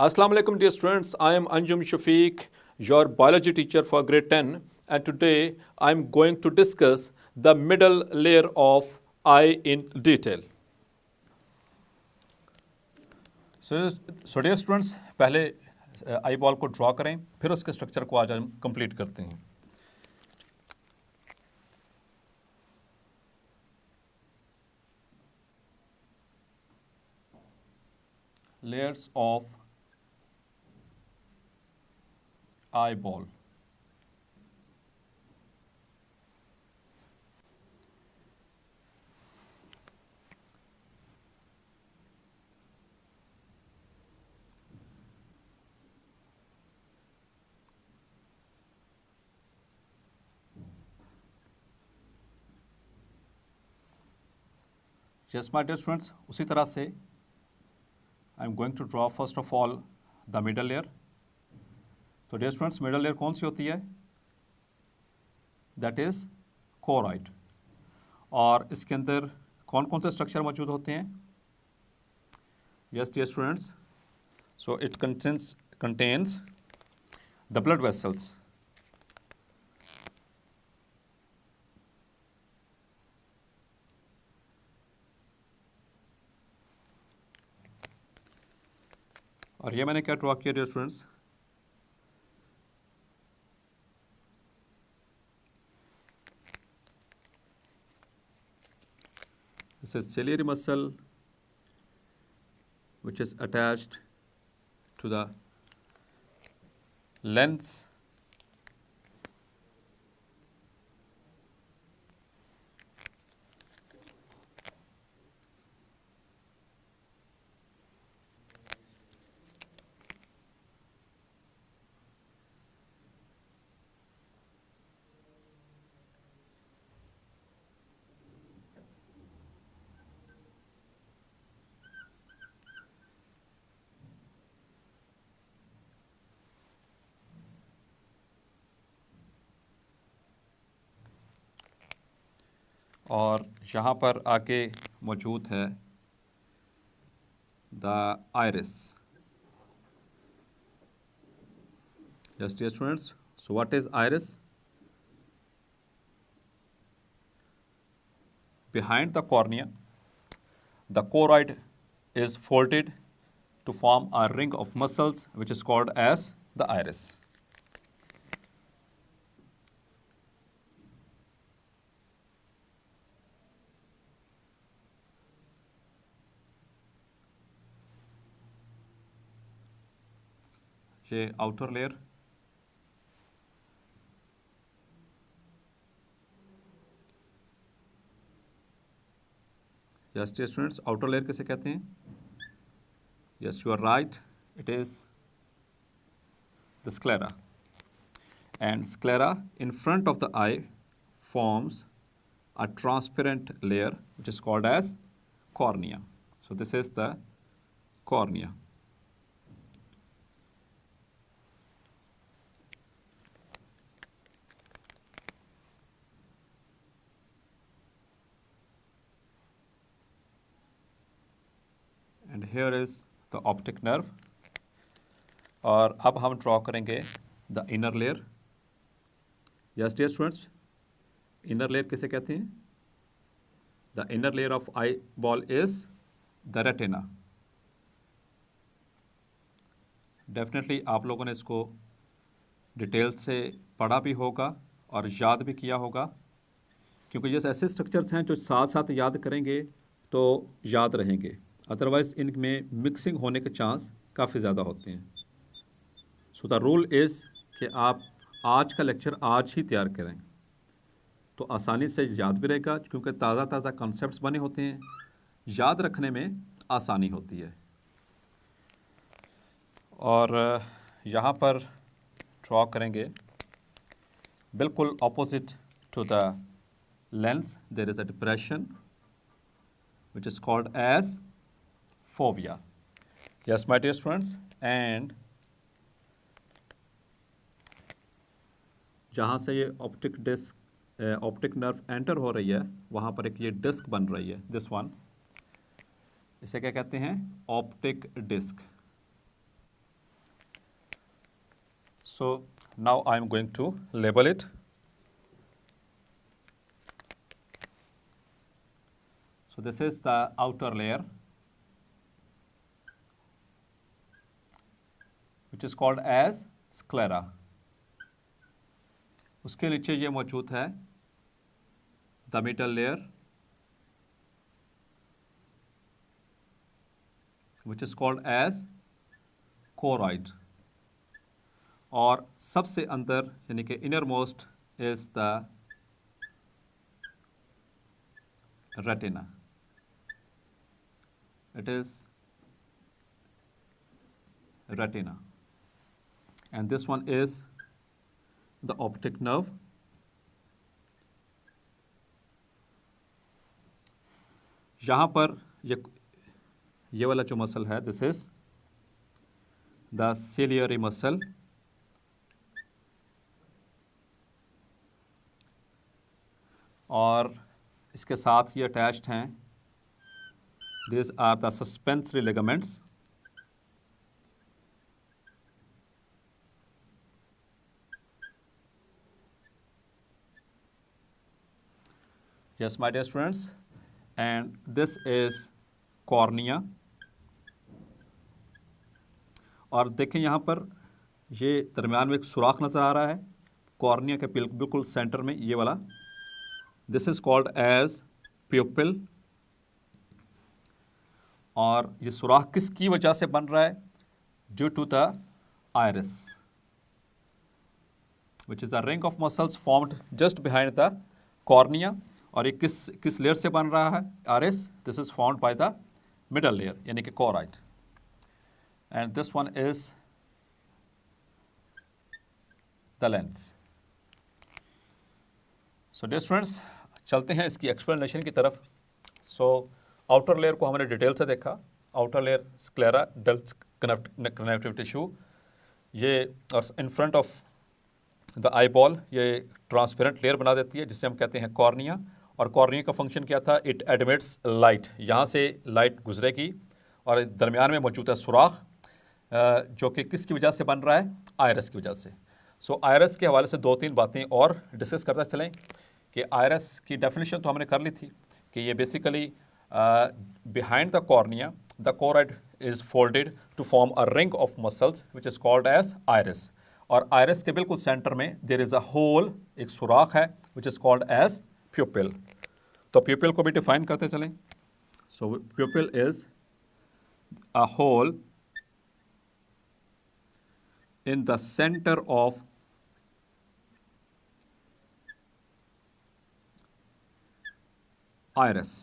Assalamu alaikum dear students, I am Anjum Shafiq, your biology teacher for grade 10, and today I am going to discuss the middle layer of eye in detail. So dear students, पहले eye ball को draw करें, फिर उसके structure को आज हम complete करते हैं. Layers of eyeball. Yes, my dear students, उसी तरह से I am going to draw first of all the middle layer. तो dear students, middle layer कौन सी होती है? That is choroid. और इसके अंदर कौन कौन से स्ट्रक्चर मौजूद होते हैं? Yes, dear students. So it contains the blood vessels. और ये मैंने क्या ड्रॉ किया dear students? This is ciliary muscle which is attached to the lens. और यहाँ पर आके मौजूद है the iris. Yes, dear students. So what is iris? Behind the cornea, the choroid is folded to form a ring of muscles which is called as the iris. ये outer layer yes dear students, outer layer किसे कहते हैं? Yes, you are right, it is the sclera. And sclera in front of the eye forms a transparent layer which is called as cornea. So this is the cornea. And here is the optic nerve. और अब हम draw करेंगे the inner layer. Yes dear students, inner layer किसे कहते हैं? The inner layer of eyeball is the retina. Definitely आप लोगों ने इसको डिटेल से पढ़ा भी होगा और याद भी किया होगा, क्योंकि ये ऐसे स्ट्रक्चर्स हैं जो साथ साथ याद करेंगे तो याद रहेंगे, अदरवाइज़ इनमें मिक्सिंग होने के चांस काफ़ी ज़्यादा होते हैं. सो द रूल इज़ कि आप आज का लेक्चर आज ही तैयार करें तो आसानी से याद भी रहेगा, क्योंकि ताज़ा ताज़ा कॉन्सेप्ट्स बने होते हैं, याद रखने में आसानी होती है. और यहाँ पर ड्रॉ करेंगे बिल्कुल opposite to the lens there is a depression which is called as fovea. Yes, my dear students, and जहाँ से ये ऑप्टिक नर्व एंटर हो रही है वहाँ पर एक ये डिस्क बन रही है, दिस वन, इसे क्या कहते हैं? Optic disc. So now I am going to label it. So this is the outer layer, which is called as sclera. उसके नीचे ये मौजूद है the middle layer, which is called as choroid. और सबसे अंदर यानी कि innermost is the retina. It is retina, and this one is the optic nerve. यहाँ पर ये वाला जो मसल है, this is the ciliary muscle. और इसके साथ ये अटैच्ड हैं, these are the suspensory ligaments. Yes, my dear students, and this is cornea. और देखें यहाँ पर ये दरमियान में एक सुराख नज़र आ रहा है कॉर्निया के बिल्कुल सेंटर में, ये वाला. This is called as pupil. और ये सुराख किसकी वजह से बन रहा है? Due to the iris, which is a ring of muscles formed just behind the cornea. और ये किस लेयर से बन रहा है? Iris. This is formed by the middle layer यानी कि choroid. And this one is the lens. So dear students, चलते हैं इसकी एक्सप्लेनेशन की तरफ. सो आउटर लेयर को हमने डिटेल से देखा. Outer layer sclera, dulls connective tissue, ये और इन front of the eye ball ये ट्रांसपेरेंट लेयर बना देती है जिसे हम कहते हैं कॉर्निया. और कॉर्निया का फंक्शन क्या था? It admits light. यहाँ से लाइट गुजरेगी और दरमियान में मौजूद है सुराख, जो कि किसकी वजह से बन रहा है? आयरस की वजह से. सो आयरस के हवाले से दो तीन बातें और डिस्कस करते चलें कि आयरस की डेफिनेशन तो हमने कर ली थी कि ये basically behind the cornea the choroid is folded to form a ring of muscles which is called as iris. और आयरस के बिल्कुल सेंटर में देयर इज़ अ होल, एक सुराख है, which is called as pupil. तो प्यूपिल को भी डिफाइन करते चलें. So pupil is a hole in the center of iris,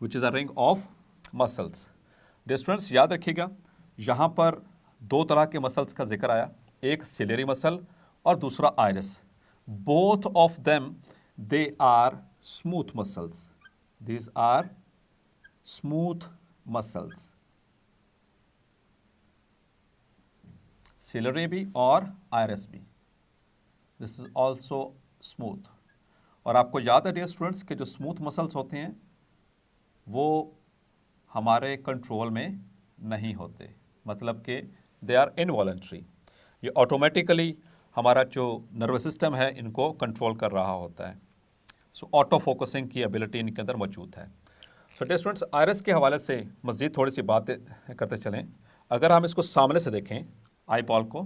which is a ring of muscles. Dear students, याद रखिएगा यहाँ पर दो तरह के मसल्स का जिक्र आया, एक सिलेरी मसल और दूसरा iris. Both of them they are smooth muscles. These are smooth muscles. Ciliary भी और आयरिस भी, दिस इज ऑल्सो स्मूथ. और आपको याद है डियर स्टूडेंट्स कि जो स्मूथ मसल्स होते हैं वो हमारे कंट्रोल में नहीं होते, मतलब कि दे आर इनवॉलंटरी. ये ऑटोमेटिकली हमारा जो नर्वस सिस्टम है इनको कंट्रोल कर रहा होता है. सो ऑटो फोकसिंग की एबिलिटी इनके अंदर मौजूद है. सो डियर स्टूडेंट्स, आयरिस के हवाले से मज़ीद थोड़ी सी बातें करते चलें. अगर हम इसको सामने से देखें आई बॉल को,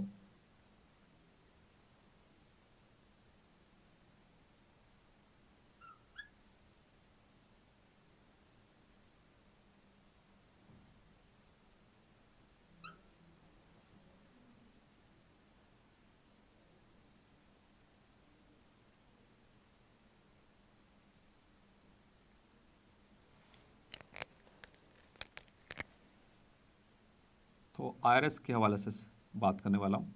तो आयरिस के हवाले से बात करने वाला हूँ.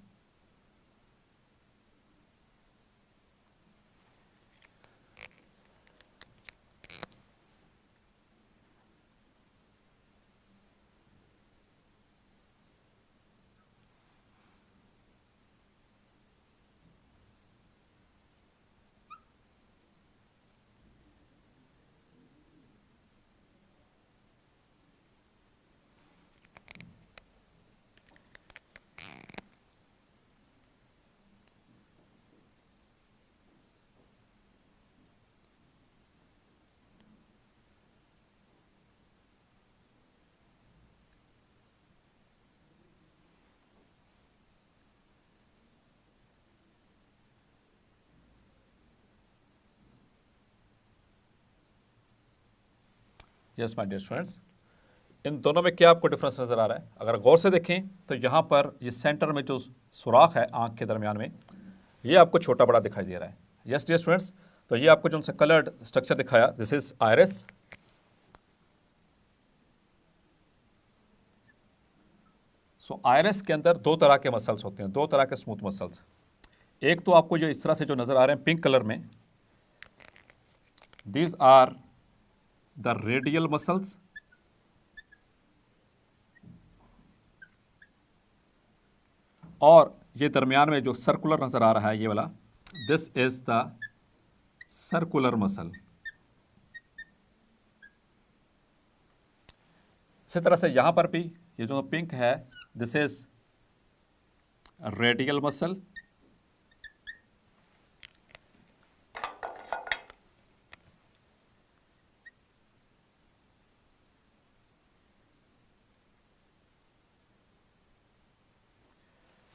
यस माय डियर स्टूडेंट्स, इन दोनों में क्या आपको डिफरेंस नज़र आ रहा है? अगर गौर से देखें तो यहाँ पर ये सेंटर में जो सुराख है आँख के दरमियान में, ये आपको छोटा बड़ा दिखाई दे रहा है। यस डियर स्टूडेंट्स, तो ये आपको जो उनसे कलर्ड स्ट्रक्चर दिखाया, this is iris. So iris के अंदर दो तरह के मसल्स होते हैं, दो तरह के स्मूथ मसल्स। एक तो आपको जो इस तरह से जो नज़र आ रहे हैं पिंक कलर में, these are the radial muscles, और ये दरमियान में जो सर्कुलर नज़र आ रहा है ये वाला, this is the circular muscle. इसी तरह से यहां पर भी ये जो पिंक है, this is radial muscle,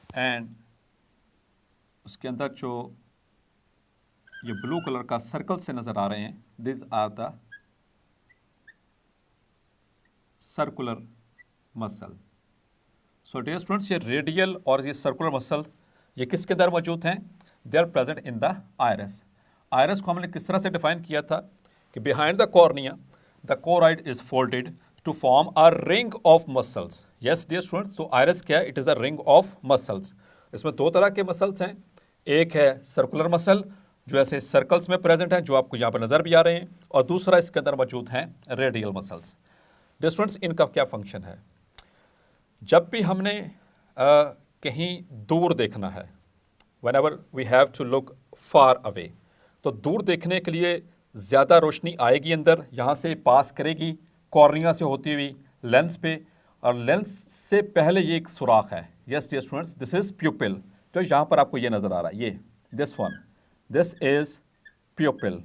and उसके अंदर जो ये ब्लू कलर का सर्कल से नज़र आ रहे हैं, this are the circular muscle. So dear students, ये रेडियल और ये सर्कुलर मसल ये किसके अंदर मौजूद हैं? They are present in the iris. Iris को हमने किस तरह से डिफाइन किया था कि behind the cornea the choroid is folded to form a ring of muscles. Yes dear students, तो आयरिस क्या है? It is a ring of muscles. इसमें दो तरह के मसल्स हैं, एक है सर्कुलर मसल जो ऐसे सर्कल्स में प्रेजेंट हैं, जो आपको यहाँ पर नज़र भी आ रहे हैं, और दूसरा इसके अंदर मौजूद हैं रेडियल मसल्स। डियर स्टूडेंट्स, इनका क्या फंक्शन है? जब भी हमने कहीं दूर देखना है, whenever we have to look far away, तो दूर देखने के लिए ज़्यादा रोशनी आएगी अंदर, यहाँ से पास करेगी कॉर्निया से होती हुई लेंस पे, और लेंस से पहले ये एक सुराख है। Yes dear students, this is pupil. तो यहाँ पर आपको ये नज़र आ रहा है, ये दिस वन, दिस इज प्यूपिल।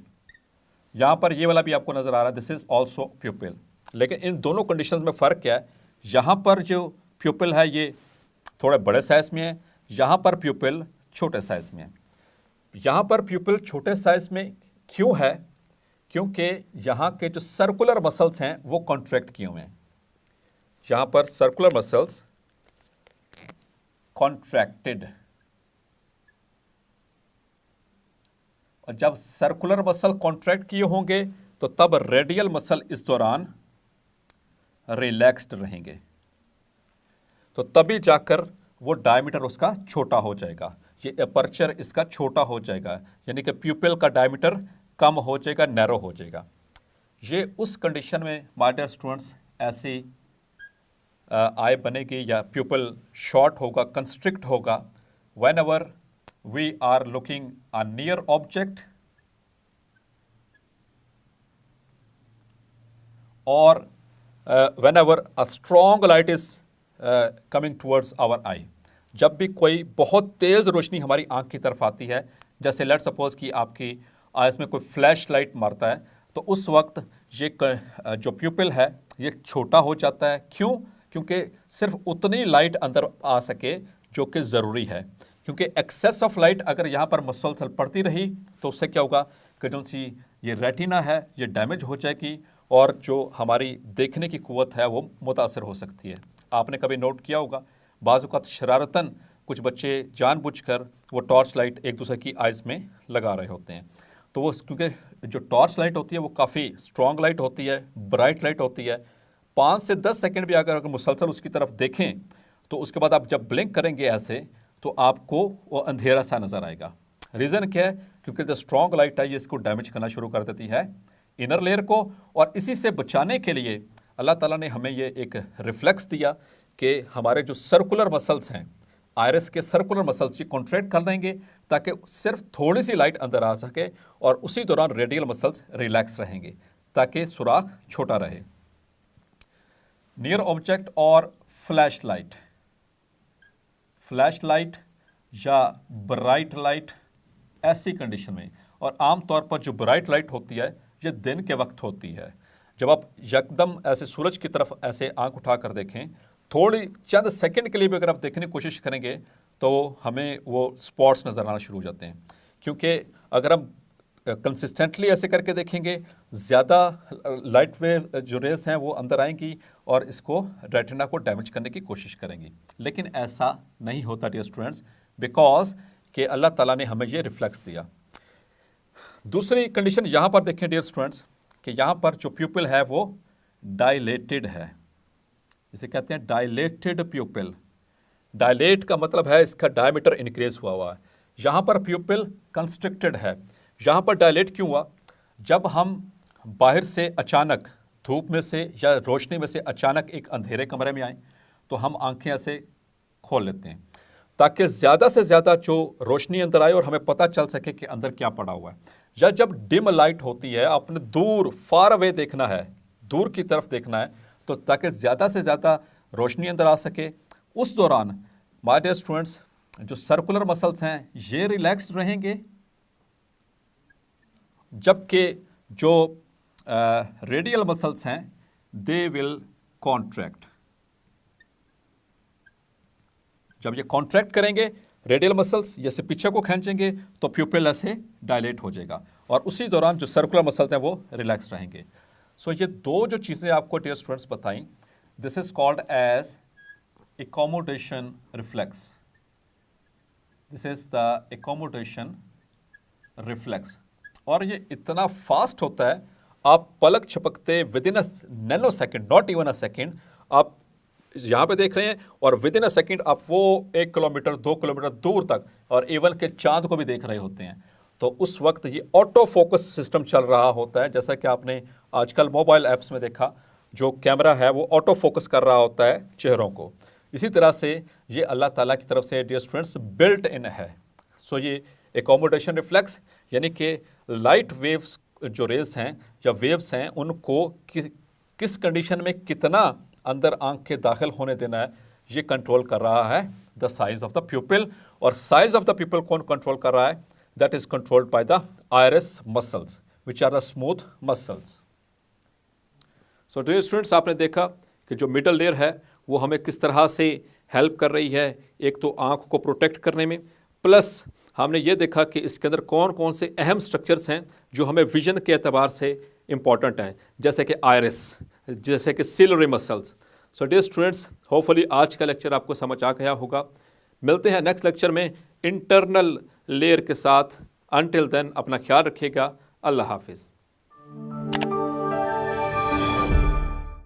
यहाँ पर ये वाला भी आपको नज़र आ रहा है, दिस इज ऑल्सो प्यूपिल। लेकिन इन दोनों कंडीशंस में फ़र्क क्या है? यहाँ पर जो प्यूपिल है ये थोड़े बड़े साइज़ में है, यहाँ पर प्यूपिल छोटे साइज़ में है। यहाँ पर प्यूपिल छोटे साइज़ में क्यों है? क्योंकि यहाँ के जो सर्कुलर मसल्स हैं वो कॉन्ट्रैक्ट किए हुए हैं। यहाँ पर सर्कुलर मसल्स कॉन्ट्रैक्टेड, और जब सर्कुलर मसल कॉन्ट्रैक्ट किए होंगे तो तब रेडियल मसल इस दौरान रिलैक्स्ड रहेंगे, तो तभी जाकर वो डायमीटर उसका छोटा हो जाएगा, ये अपर्चर इसका छोटा हो जाएगा, यानी कि प्यूपिल का डायमीटर कम हो जाएगा, नैरो हो जाएगा। ये उस कंडीशन में माय डियर स्टूडेंट्स ऐसी आई बनेगी या प्यूपिल शॉर्ट होगा, कंस्ट्रिक्ट होगा, whenever we are looking a near object और whenever a strong light is coming towards our eye, जब भी कोई बहुत तेज़ रोशनी हमारी आंख की तरफ आती है, जैसे लेट सपोज कि आपकी आइस में कोई फ्लैश लाइट मारता है, तो उस वक्त ये जो प्यूपिल है ये छोटा हो जाता है। क्यों? क्योंकि सिर्फ उतनी लाइट अंदर आ सके जो कि ज़रूरी है, क्योंकि एक्सेस ऑफ लाइट अगर यहाँ पर मसलसल पड़ती रही तो उससे क्या होगा कि जो सी ये रेटिना है ये डैमेज हो जाएगी, और जो हमारी देखने की कुव्वत है वो मुतासर हो सकती है। आपने कभी नोट किया होगा, बाज़ औक़ात शरारतन कुछ बच्चे जानबूझकर वो टॉर्च लाइट एक दूसरे की आइज़ में लगा रहे होते हैं, तो वो क्योंकि जो टॉर्च लाइट होती है वो काफ़ी स्ट्रॉन्ग लाइट होती है, ब्राइट लाइट होती है, 5 से 10 सेकंड भी अगर मुसलसल उसकी तरफ देखें तो उसके बाद आप जब ब्लिंक करेंगे ऐसे तो आपको वो अंधेरा सा नज़र आएगा। रीज़न क्या है? क्योंकि जो स्ट्रॉन्ग लाइट है ये इसको डैमेज करना शुरू कर देती है इनर लेयर को, और इसी से बचाने के लिए अल्लाह ताला ने हमें ये एक रिफ्लेक्स दिया कि हमारे जो सर्कुलर मसल्स हैं, आयरिस के सर्कुलर मसल्स ये कॉन्ट्रैक्ट कर देंगे ताकि सिर्फ थोड़ी सी लाइट अंदर आ सके, और उसी दौरान रेडियल मसल्स रिलैक्स रहेंगे ताकि सुराख छोटा रहे। नियर ऑब्जेक्ट और फ्लैश लाइट या ब्राइट लाइट ऐसी कंडीशन में, और आम तौर पर जो ब्राइट लाइट होती है ये दिन के वक्त होती है। जब आप यकदम ऐसे सूरज की तरफ ऐसे आंख उठा कर देखें, थोड़ी चंद सेकंड के लिए भी अगर आप देखने की कोशिश करेंगे तो हमें वो स्पॉट्स नज़र आना शुरू हो जाते हैं, क्योंकि अगर हम कंसिस्टेंटली ऐसे करके देखेंगे, ज़्यादा लाइट वेव जो रेस हैं वो अंदर आएंगी और इसको रेटिना को डैमेज करने की कोशिश करेंगी। लेकिन ऐसा नहीं होता डियर स्टूडेंट्स, बिकॉज कि अल्लाह ताला ने हमें ये रिफ्लेक्स दिया। दूसरी कंडीशन यहाँ पर देखें डियर स्टूडेंट्स कि यहाँ पर जो प्यूपिल है वो डायलेटेड है, इसे कहते हैं डायलेटेड प्यूपिल। डायलेट का मतलब है इसका डायमीटर इंक्रीज हुआ है। यहाँ पर प्यूपिल कंस्ट्रिक्टेड है। यहाँ पर डायलेट क्यों हुआ? जब हम बाहर से अचानक धूप में से या रोशनी में से अचानक एक अंधेरे कमरे में आए तो हम आंखें ऐसे खोल लेते हैं ताकि ज़्यादा से ज़्यादा जो रोशनी अंदर आए और हमें पता चल सके कि अंदर क्या पड़ा हुआ है। या जब डिम लाइट होती है, आपने दूर फार अवे देखना है, दूर की तरफ देखना है, तो ताकि ज़्यादा से ज़्यादा रोशनी अंदर आ सके, उस दौरान माय डियर स्टूडेंट्स जो सर्कुलर मसल्स हैं ये रिलैक्स्ड रहेंगे, जबकि जो रेडियल मसल्स हैं दे विल कॉन्ट्रैक्ट। जब ये कॉन्ट्रैक्ट करेंगे रेडियल मसल्स, जैसे पीछे को खींचेंगे तो प्यूपिल ऐसे डायलेट हो जाएगा, और उसी दौरान जो सर्कुलर मसल्स हैं वो रिलैक्स रहेंगे। सो ये दो जो चीज़ें आपको डियर स्टूडेंट्स बताई, this is called as accommodation reflex. This is the accommodation reflex. और ये इतना फास्ट होता है, आप पलक झपकते with in a nano second, not even a second, आप यहाँ पे देख रहे हैं और विद इन अ सेकेंड आप वो 1 किलोमीटर 2 किलोमीटर दूर तक और इवन के चांद को भी देख रहे होते हैं। तो उस वक्त ये ऑटो फोकस सिस्टम चल रहा होता है, जैसा कि आपने आजकल मोबाइल ऐप्स में देखा, जो कैमरा है वो ऑटो फोकस कर रहा होता है चेहरों को। इसी तरह से ये अल्लाह ताला की तरफ से डियर स्टूडेंट्स बिल्ट इन है। सो ये एकोमोडेशन रिफ्लेक्स यानी कि लाइट वेव्स जो रेज हैं या वेव्स हैं उनको किस कंडीशन में कितना अंदर आंख के दाखिल होने देना है, ये कंट्रोल कर रहा है द साइज ऑफ द प्यूपिल। और साइज ऑफ द प्यूपिल कौन कंट्रोल कर रहा है? That is controlled by the iris muscles which are the smooth muscles. So dear students, आपने देखा कि जो मिडल लेयर है वो हमें किस तरह से हेल्प कर रही है, एक तो आँख को प्रोटेक्ट करने में, प्लस हमने ये देखा कि इसके अंदर कौन कौन से अहम स्ट्रक्चर्स हैं जो हमें विजन के एतबार से इम्पॉर्टेंट हैं, जैसे कि आयरिस, जैसे कि ciliary muscles. So dear students, hopefully आज का लेक्चर आपको समझ आ गया होगा। मिलते हैं नेक्स्ट लेक्चर में इंटरनल लेयर के साथ। अनटिल देन अपना ख्याल रखिएगा। अल्लाह हाफिज़।